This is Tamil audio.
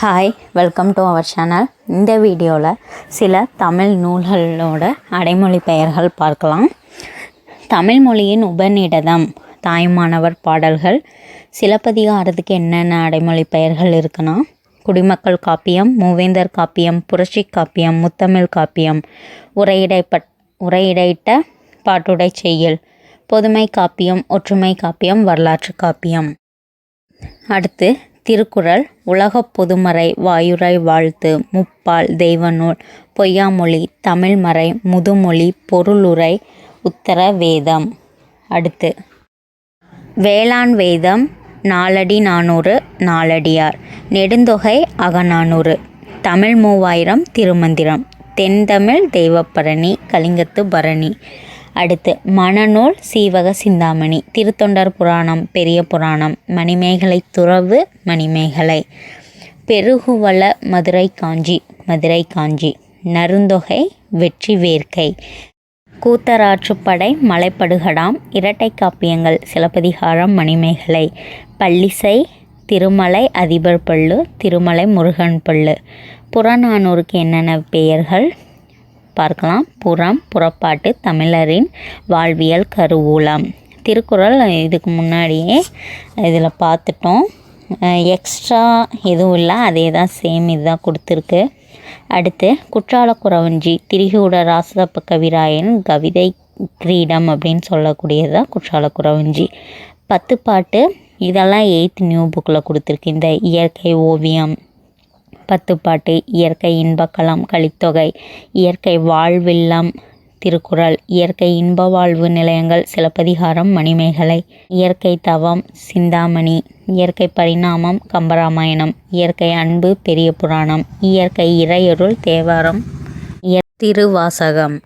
Hi, welcome to our channel. இந்த வீடியோவில் சில தமிழ் நூல்களோட அடைமொழி பெயர்கள் பார்க்கலாம். தமிழ் மொழியின் உபநிடதம், தாய்மானவர் பாடல்கள், சிலப்பதிகாரத்துக்கு என்னென்ன அடைமொழி பெயர்கள் இருக்குன்னா குடிமக்கள் காப்பியம், மூவேந்தர் காப்பியம், புரட்சி காப்பியம், முத்தமிழ் காப்பியம், உரையிடைட்ட பாட்டுடை செய்யுள், பொதுமை காப்பியம், ஒற்றுமை காப்பியம், வரலாற்று காப்பியம். அடுத்து திருக்குறள், உலகப் பொதுமறை, வாயுரை வாழ்த்து, முப்பால், தெய்வநூல், பொய்யாமொழி, தமிழ்மறை, முதுமொழி, பொருளுரை, உத்தர வேதம். அடுத்து வேளாண் வேதம், நாலடி 400, நாலடியார், நெடுந்தொகை, அகநானூறு, தமிழ் 3000, திருமந்திரம், தென்தமிழ் தெய்வப்பரணி, கலிங்கத்து பரணி. அடுத்து மணநூல், சீவக சிந்தாமணி, திருத்தொண்டர் புராணம், பெரிய புராணம், மணிமேகலை துறவு, மணிமேகலை, பெருகுவள, மதுரை காஞ்சி, நருந்தொகை, வெற்றி வேர்க்கை, கூத்தராற்றுப்படை, மலைப்படுகடாம், இரட்டை காப்பியங்கள், சிலப்பதிகாரம், மணிமேகலை, பள்ளிசை, திருமலை அதிபர் பள்ளு, திருமலை முருகன் பள்ளு. புறநானூறுக்கு என்னென்ன பெயர்கள் பார்க்கலாம். புறம், புறப்பாட்டு, தமிழரின் வாழ்வியல், கருவூலம். திருக்குறள் இதுக்கு முன்னாடியே இதில் பார்த்துட்டோம். எக்ஸ்ட்ரா எதுவும் இல்லை, அதே தான், சேம் இதுதான் கொடுத்துருக்கு. அடுத்து குற்றால குறவஞ்சி, திரிகூட ராசப்ப கவிராயன் கவிதை கிரீடம் அப்படின்னு சொல்லக்கூடியது தான் குற்றால குறவஞ்சி. 10 பாட்டு, இதெல்லாம் 8th நியூ புக்கில் கொடுத்துருக்கு. இந்த இயற்கை ஓவியம், 10 பாட்டு, இயற்கை இன்பக்களம், கலித்தொகை, இயற்கை வாழ்வில்லம், திருக்குறள், இயற்கை இன்ப வாழ்வு நிலையங்கள், சிலப்பதிகாரம், மணிமேகலை, இயற்கை தவம், சிந்தாமணி, இயற்கை பரிணாமம், கம்பராமாயணம், இயற்கை அன்பு, பெரிய புராணம், இயற்கை இறையருள், தேவாரம், திருவாசகம்.